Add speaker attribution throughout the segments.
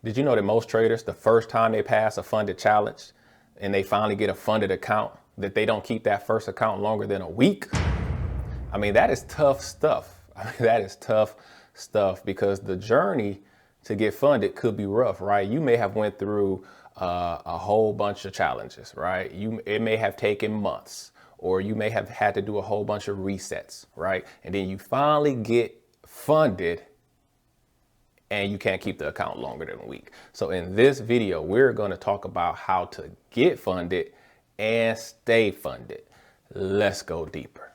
Speaker 1: Did you know that most traders, the first time they pass a funded challenge and they finally get a funded account, that they don't keep that first account longer than a week? I mean, that is tough stuff. I mean, that is tough stuff because the journey to get funded could be rough, right? You may have went through a whole bunch of challenges, right? It may have taken months, or you may have had to do a whole bunch of resets, right? And then you finally get funded and you can't keep the account longer than a week. So in this video, we're going to talk about how to get funded and stay funded. Let's go deeper.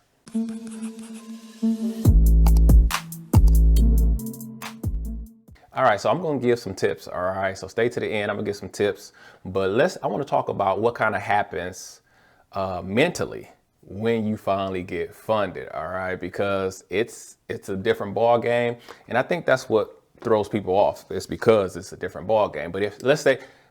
Speaker 1: All right, so I'm going to give some tips. All right, so stay to the end. I'm gonna give some tips, but I want to talk about what kind of happens mentally when you finally get funded. All right, because it's a different ball game, and I think that's what throws people off. It's because it's a different ball game. But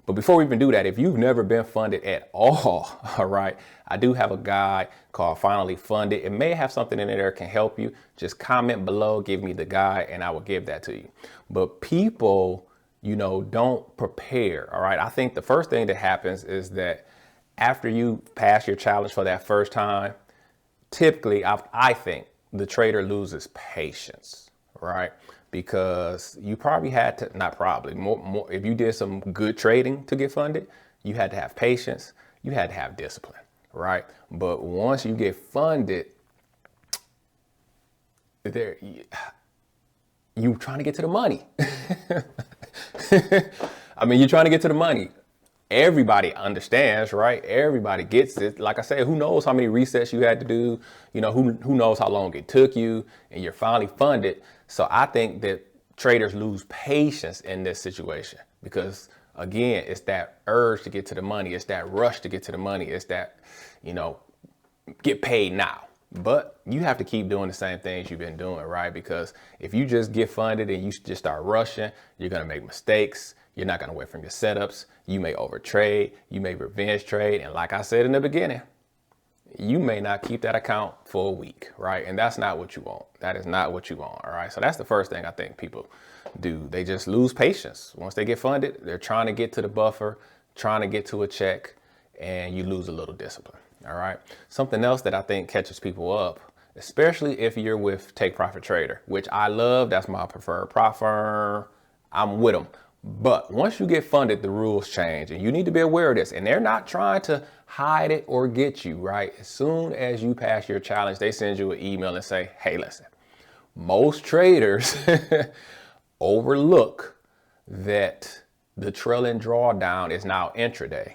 Speaker 1: but before we even do that, if you've never been funded at all, all right, I do have a guide called Finally Funded. It may have something in there that can help you. Just comment below, give me the guide, and I will give that to you. But people, don't prepare, all right? I think the first thing that happens is that after you pass your challenge for that first time, typically, I think the trader loses patience, right? Because you probably had to, not probably, more, if you did some good trading to get funded, you had to have patience, you had to have discipline, right? But once you get funded, you trying to get to the money. I mean, you're trying to get to the money. Everybody understands, right? Everybody gets it. Like I said, who knows how many resets you had to do? Who knows how long it took you, and you're finally funded. So I think that traders lose patience in this situation because, again, it's that urge to get to the money. It's that rush to get to the money. It's that, get paid now. But you have to keep doing the same things you've been doing, right? Because if you just get funded and you just start rushing, you're going to make mistakes. You're not going to wait from your setups. You may overtrade. You may revenge trade. And like I said in the beginning, you may not keep that account for a week, right? And that's not what you want. That is not what you want, all right? So that's the first thing I think people do. They just lose patience. Once they get funded, they're trying to get to the buffer, trying to get to a check, and you lose a little discipline, all right? Something else that I think catches people up, especially if you're with Take Profit Trader, which I love. That's my preferred prop firm. I'm with them. But once you get funded, the rules change, and you need to be aware of this. And they're not trying to hide it or get you, right? As soon as you pass your challenge, they send you an email and say, hey, listen, most traders overlook that the trailing drawdown is now intraday.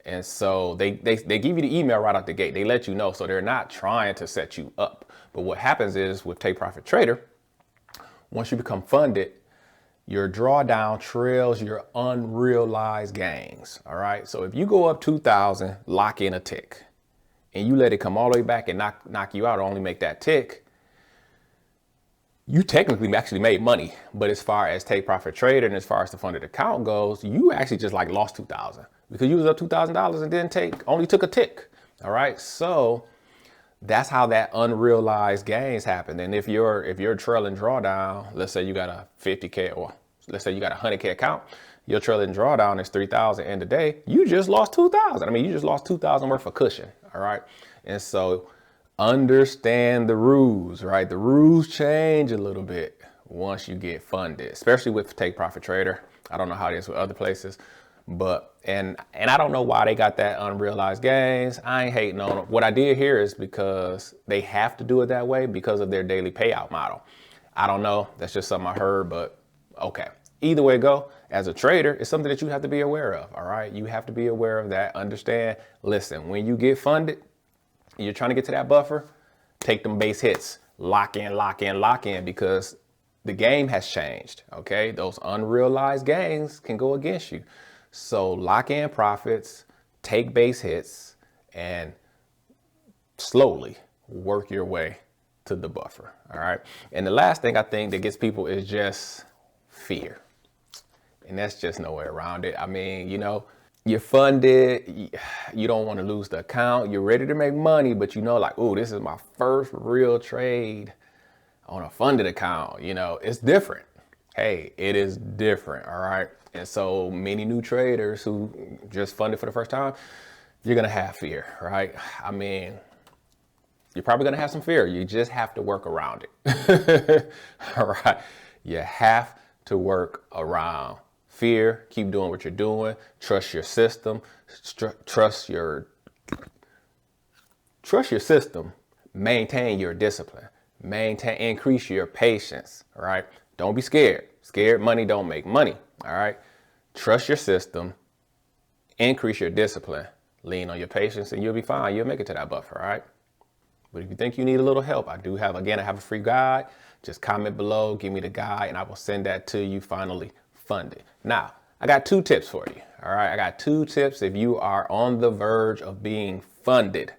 Speaker 1: And so they give you the email right out the gate. They let you know. So they're not trying to set you up. But what happens is with Take Profit Trader, once you become funded, your drawdown trails your unrealized gains, all right? So if you go up 2,000, lock in a tick, and you let it come all the way back and knock you out, or only make that tick, you technically actually made money. But as far as Take Profit Trader and as far as the funded account goes, you actually just like lost 2,000 because you was up $2,000 and only took a tick, all right? So that's how that unrealized gains happen. And if you're trailing drawdown, let's say you got a 50K, or let's say you got a 100K account, your trailing drawdown is 3,000 in the day, you just lost 2,000. I mean, you just lost 2,000 worth of cushion, all right? And so understand the rules, right? The rules change a little bit once you get funded, especially with Take Profit Trader. I don't know how it is with other places, but and I don't know why they got that unrealized gains. I ain't hating on them. What I did here is because they have to do it that way because of their daily payout model. I don't know. That's just something I heard, but okay. Either way it go, as a trader, it's something that you have to be aware of, all right? You have to be aware of that. Understand, listen, when you get funded, you're trying to get to that buffer, take them base hits, lock in, lock in, lock in, because the game has changed, okay? Those unrealized gains can go against you. So lock in profits, take base hits, and slowly work your way to the buffer, all right? And the last thing I think that gets people is just fear. And that's just no way around it. I mean, you're funded, you don't want to lose the account, you're ready to make money, but like, oh, this is my first real trade on a funded account. It's different. Hey, it is different, all right? And so many new traders who just funded for the first time, you're going to have fear, right? I mean, you're probably going to have some fear. You just have to work around it. All right. You have to work around fear. Keep doing what you're doing. Trust your system. Trust your system. Maintain your discipline. Increase your patience. All right. Don't be scared. Scared money don't make money. All right. Trust your system. Increase your discipline. Lean on your patience and you'll be fine. You'll make it to that buffer. All right. But if you think you need a little help, I have a free guide. Just comment below, give me the guide, and I will send that to you finally funded. Now, I got 2 tips for you. All right. I got 2 tips if you are on the verge of being funded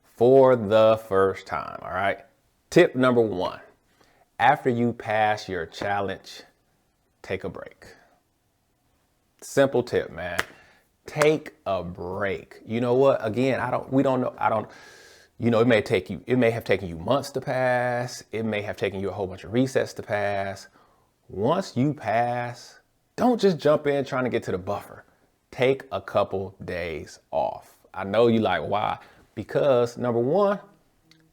Speaker 1: for the first time. All right. Tip number 1, after you pass your challenge, take a break. Simple tip, man. Take a break. You know what? Again, it may have taken you months to pass. It may have taken you a whole bunch of resets to pass. Once you pass, don't just jump in trying to get to the buffer. Take a couple days off. I know you like, why? Because number 1,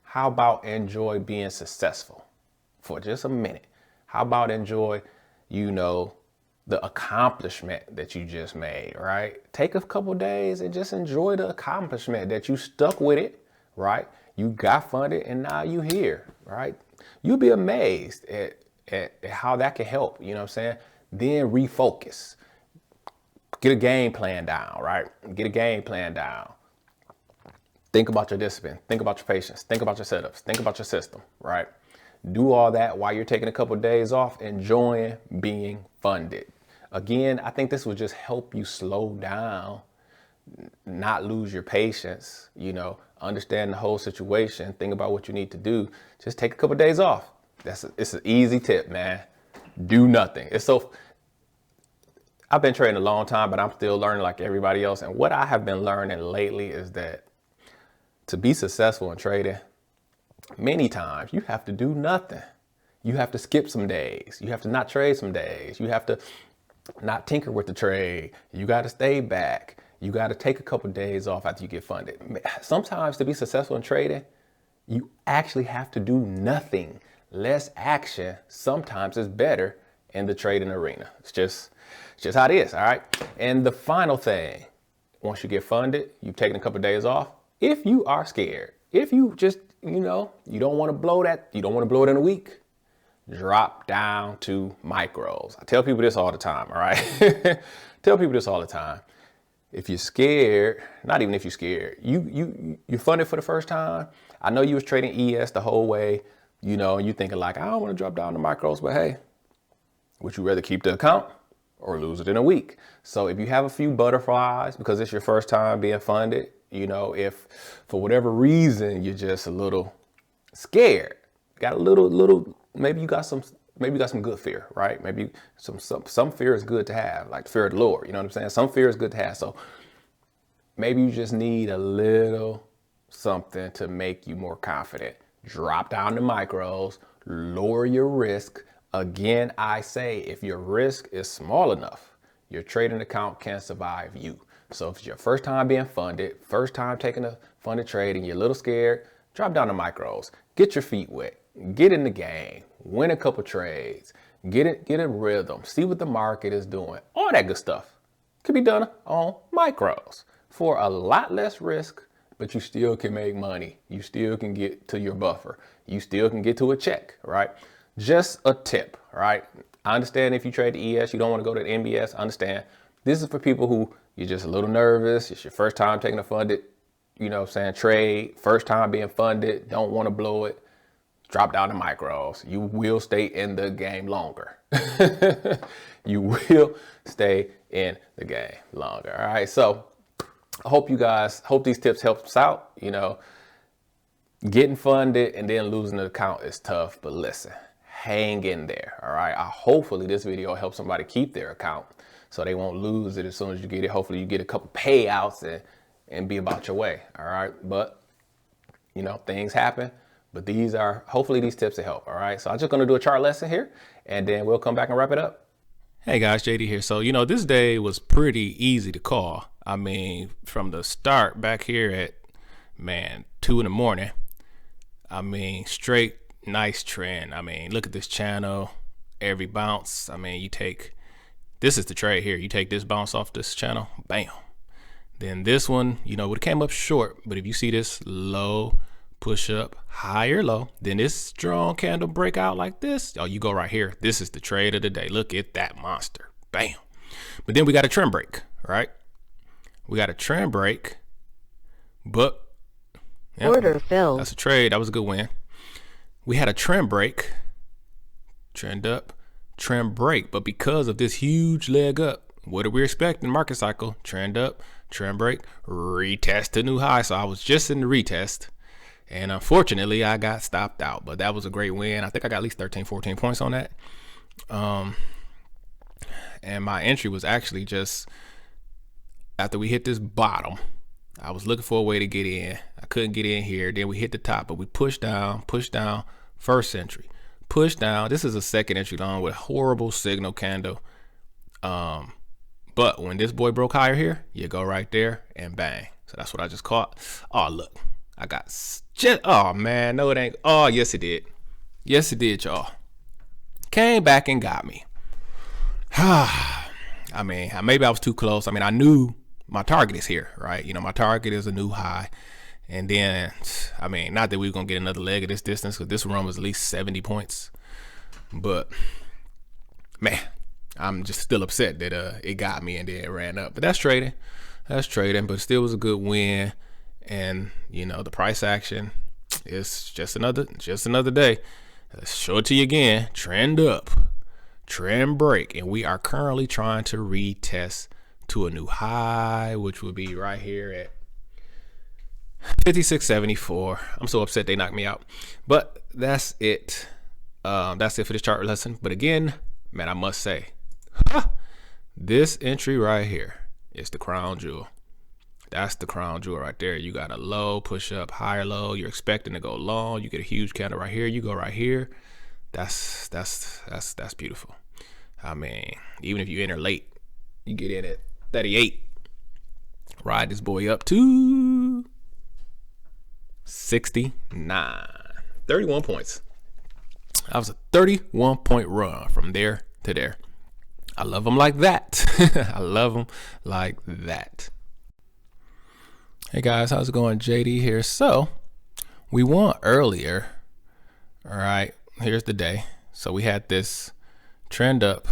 Speaker 1: how about enjoy being successful for just a minute? How about enjoy, the accomplishment that you just made, right? Take a couple days and just enjoy the accomplishment that you stuck with it, right? You got funded and now you here, right? You'll be amazed at how that can help, you know what I'm saying? Then refocus. Get a game plan down, right? Get a game plan down. Think about your discipline. Think about your patience. Think about your setups. Think about your system, right? Do all that while you're taking a couple of days off, enjoying being funded. Again, I think this will just help you slow down, not lose your patience, understand the whole situation, think about what you need to do. Just take a couple of days off. It's an easy tip, man. Do nothing. I've been trading a long time, but I'm still learning like everybody else. And what I have been learning lately is that to be successful in trading, many times you have to do nothing. You have to skip some days. You have to not trade some days. You have to not tinker with the trade. You got to stay back. You got to take a couple of days off after you get funded. Sometimes to be successful in trading, you actually have to do nothing. Less action sometimes is better in the trading arena. It's just how it is, all right? And the final thing, once you get funded, you've taken a couple of days off. If you are scared, if you just, you don't want to blow that, you don't want to blow it in a week, drop down to micros. I tell people this all the time, all right? Tell people this all the time. If you're scared, not even if you're scared, you're funded for the first time. I know you was trading ES the whole way, and you thinking like, I don't want to drop down to micros, but hey, would you rather keep the account or lose it in a week? So if you have a few butterflies because it's your first time being funded, if for whatever reason you're just a little scared, got a little, maybe you got some good fear, right? Maybe some fear is good to have, like the fear of the Lord. You know what I'm saying? Some fear is good to have. So maybe you just need a little something to make you more confident. Drop down to micros, lower your risk. Again, I say if your risk is small enough, your trading account can survive you. So if it's your first time being funded, first time taking a funded trade and you're a little scared, drop down to micros, get your feet wet, get in the game, win a couple trades, get a rhythm, see what the market is doing. All that good stuff can be done on micros for a lot less risk, but you still can make money. You still can get to your buffer. You still can get to a check, right? Just a tip, right? I understand if you trade the ES, you don't want to go to the NBS. I understand. This is for people who you're just a little nervous. It's your first time taking a funded, trade. First time being funded. Don't want to blow it. Drop down to micros. You will stay in the game longer. You will stay in the game longer. All right. So I hope these tips help us out. Getting funded and then losing the account is tough, but listen, hang in there. All right. Hopefully this video helps somebody keep their account so they won't lose it as soon as you get it. Hopefully you get a couple payouts and be about your way. All right. But things happen, but hopefully these tips will help. All right. So I'm just going to do a chart lesson here and then we'll come back and wrap it up. Hey guys, JD here. So, this day was pretty easy to call. I mean, from the start back here at, 2 in the morning, straight nice trend. Look at this channel, every bounce. This is the trade here. You take this bounce off this channel, bam. Then this one, it came up short, but if you see this low, push up, higher low, then this strong candle break out like this. Oh, you go right here. This is the trade of the day. Look at that monster. Bam. But then we got a trend break, right? We got a trend break, but
Speaker 2: Order filled.
Speaker 1: That's a trade. That was a good win. We had a trend break, trend up, trend break. But because of this huge leg up, what are we expecting? Market cycle, trend up, trend break, retest to new high. So I was just in the retest. And unfortunately, I got stopped out, but that was a great win. I think I got at least 13, 14 points on that. And my entry was actually just after we hit this bottom. I was looking for a way to get in. I couldn't get in here. Then we hit the top, but we pushed down, first entry. Push down. This is a second entry long with horrible signal candle. But when this boy broke higher here, you go right there and bang. So that's what I just caught. Oh, look. I got just, oh man, no it ain't. Oh, yes it did. Yes it did, y'all. Came back and got me. Maybe I was too close. I knew my target is here, right? My target is a new high. And then, not that we were going to get another leg of this distance because this run was at least 70 points. But, man, I'm just still upset that it got me and then it ran up. But that's trading. But it still was a good win. And the price action is just another day. Let's show it to you again. Trend up, trend break, and we are currently trying to retest to a new high, which will be right here at 56.74. I'm so upset they knocked me out, but that's it. That's it for this chart lesson. But again, man, I must say, this entry right here is the crown jewel. That's the crown jewel right there. You got a low, push up, higher low. You're expecting to go long. You get a huge candle right here. You go right here. That's beautiful. Even if you enter late, you get in at 38. Ride this boy up to 69. 31 points. That was a 31 point run from there to there. I love them like that. I love them like that. Hey guys, how's it going? JD here. So we won earlier. All right, here's the day. So we had this trend up.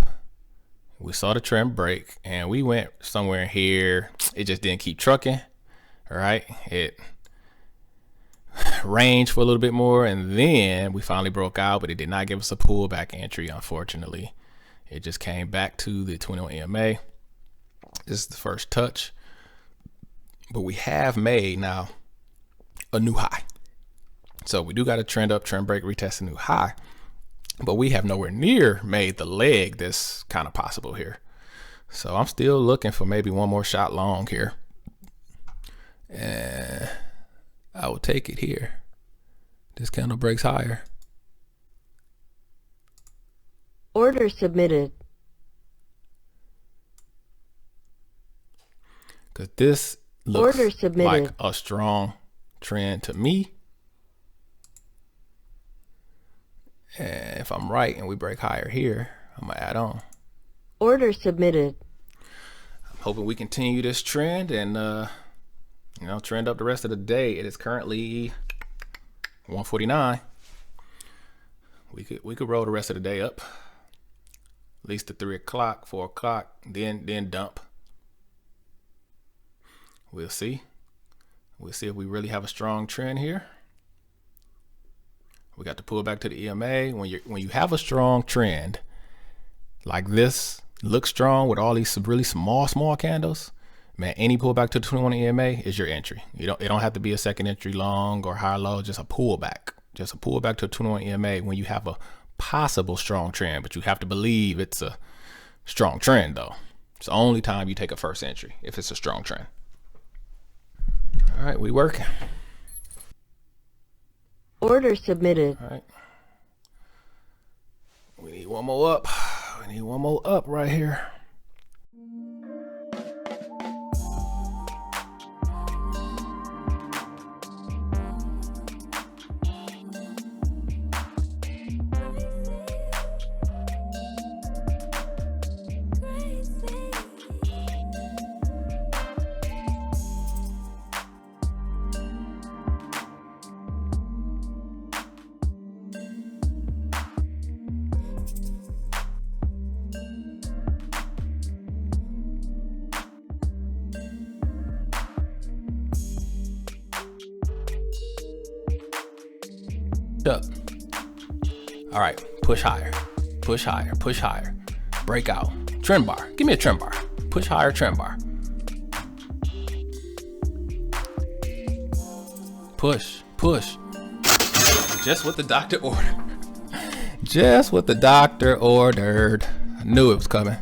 Speaker 1: We saw the trend break and we went somewhere in here. It just didn't keep trucking. All right, it ranged for a little bit more and then we finally broke out, but it did not give us a pullback entry, unfortunately. It just came back to the 21 EMA. This is the first touch. But we have made now a new high. So we do got a trend up, trend break, retest a new high. But we have nowhere near made the leg that's kind of possible here. So I'm still looking for maybe one more shot long here. And I will take it here. This candle breaks higher.
Speaker 2: Order submitted.
Speaker 1: Because this looks like a strong trend to me. And if I'm right and we break higher here, I'm gonna add on.
Speaker 2: Order submitted.
Speaker 1: I'm hoping we continue this trend and trend up the rest of the day. It is currently 149. We could roll the rest of the day up. At least to 3 o'clock, 4 o'clock, then dump. We'll see. We'll see if we really have a strong trend here. We got to pull back to the EMA. When you have a strong trend like this, looks strong with all these really small candles, man, any pullback to the 21 EMA is your entry. It don't have to be a second entry long or high low, just a pullback. Just a pullback to a 21 EMA when you have a possible strong trend, but you have to believe it's a strong trend though. It's the only time you take a first entry if it's a strong trend. All right, we working.
Speaker 2: Order submitted.
Speaker 1: All right. We need one more up. We I need one more up right here. Up. All right, push higher, push higher, push higher. Breakout, trend bar. Give me a trend bar. Push higher, trend bar. Push, push. Just what the doctor ordered. Just what the doctor ordered. I knew it was coming.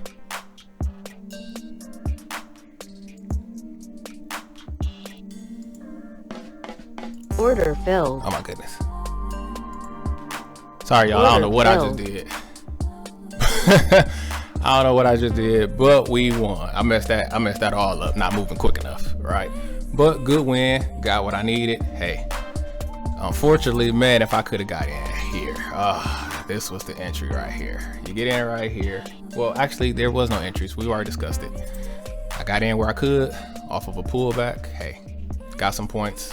Speaker 2: Order filled.
Speaker 1: Oh my goodness. Sorry, y'all. I don't know what I just did. I don't know what I just did, but we won. I messed that all up. Not moving quick enough, right? But good win. Got what I needed. Hey, unfortunately, man, if I could have got in here, this was the entry right here. You get in right here. Well, actually, there was no entries. We already discussed it. I got in where I could off of a pullback. Hey, got some points.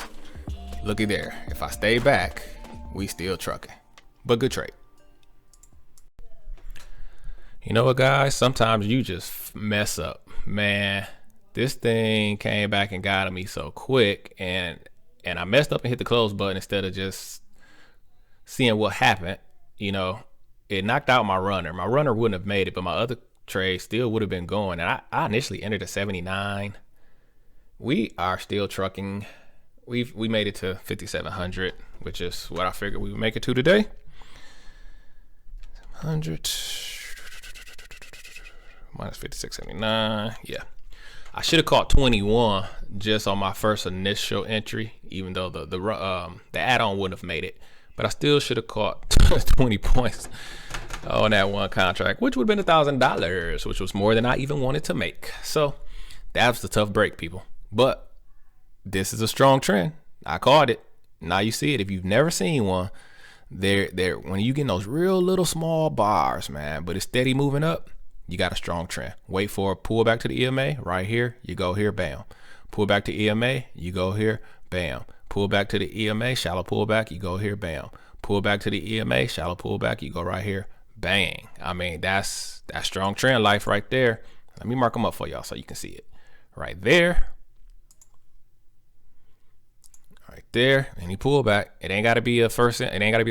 Speaker 1: Looky there. If I stay back, we still trucking. But good trade. You know what, guys? Sometimes you just mess up. Man, this thing came back and got me so quick, and I messed up and hit the close button instead of just seeing what happened. You know, it knocked out my runner. My runner wouldn't have made it, but my other trade still would have been going. And I initially entered at 79. We are still trucking. We made it to 5,700, which is what I figured we would make it to today. 100 minus 56.79. Yeah, I should have caught 21 just on my first initial entry, even though the add-on wouldn't have made it. But I still should have caught 20 points on that one contract, which would have been $1,000, which was more than I even wanted to make. So that was the tough break, people. But this is a strong trend. I caught it. Now you see it. If you've never seen one, They're when you get those real little small bars, man, but it's steady moving up, you got a strong trend. Wait for a pull back to the EMA right here. You go here, bam. Pull back to EMA, you go here, bam. Pull back to the EMA, shallow pullback, you go here, bam. Pull back to the EMA, shallow pullback, you go right here, bang. I mean, that's strong trend life right there. Let me mark them up for y'all so you can see it. Right there. Right there, any pullback. It ain't gotta be a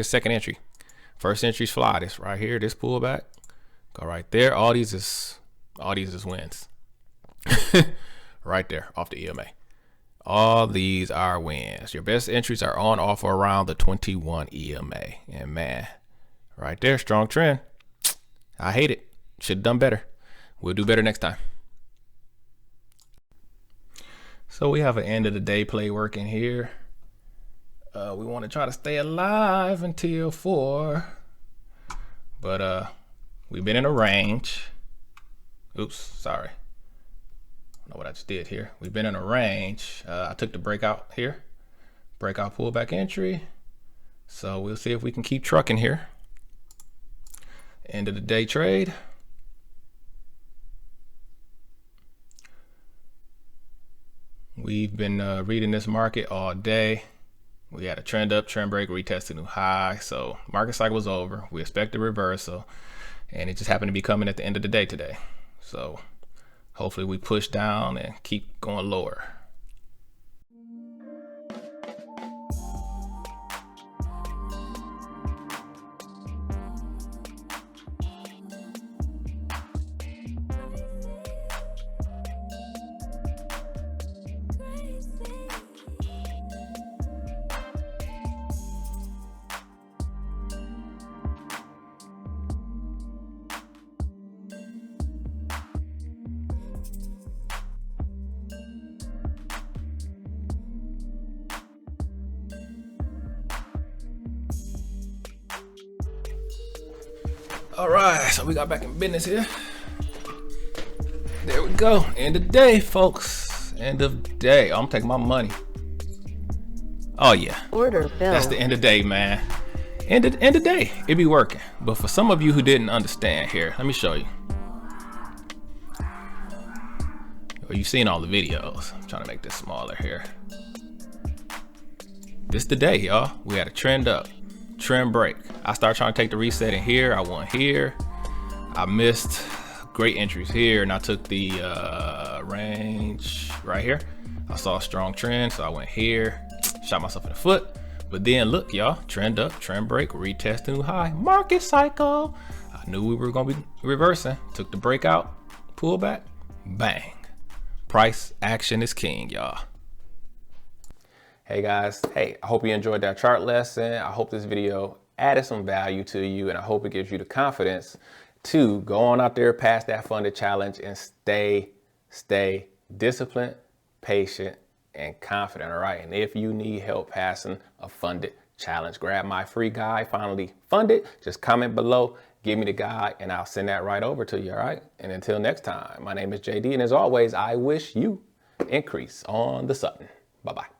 Speaker 1: second entry. First entry's fly. This right here, this pullback. Go right there. All these is wins. Right there, off the EMA. All these are wins. Your best entries are on, off, or around the 21 EMA. And man, right there, strong trend. I hate it. Should have done better. We'll do better next time. So we have an end of the day play working here. We want to try to stay alive until 4, but we've been in a range. Oops, sorry. I don't know what I just did here. We've been in a range. I took the breakout here, breakout pullback entry. So we'll see if we can keep trucking here. End of the day trade. We've been reading this market all day. We had a trend up, trend break, retested new high. So market cycle was over. We expect a reversal, and it just happened to be coming at the end of the day today. So hopefully we push down and keep going lower. All right, so we got back in business here. There we go. End of day, folks. End of day. I'm taking my money. Oh yeah.
Speaker 2: Order filled.
Speaker 1: That's the end of day, man. End of day. It be working. But for some of you who didn't understand here, let me show you. Well, you've seen all the videos. I'm trying to make this smaller here. This the day, y'all. We had a trend up, trend break. I started trying to take the reset in here. I won here. I missed great entries here, and I took the range right here. I saw a strong trend, so I went here, shot myself in the foot. But then look, y'all, trend up, trend break, retest the new high, market cycle. I knew we were gonna be reversing. Took the breakout, pull back, bang. Price action is king, y'all. Hey guys, hey, I hope you enjoyed that chart lesson. I hope this video added some value to you, and I hope it gives you the confidence to go on out there past that funded challenge and stay disciplined, patient, and confident, all right? And if you need help passing a funded challenge, grab my free guide, Finally Funded. Just comment below, give me the guide, and I'll send that right over to you, all right? And until next time, my name is JD, and as always, I wish you increase on the Sutton. Bye-bye.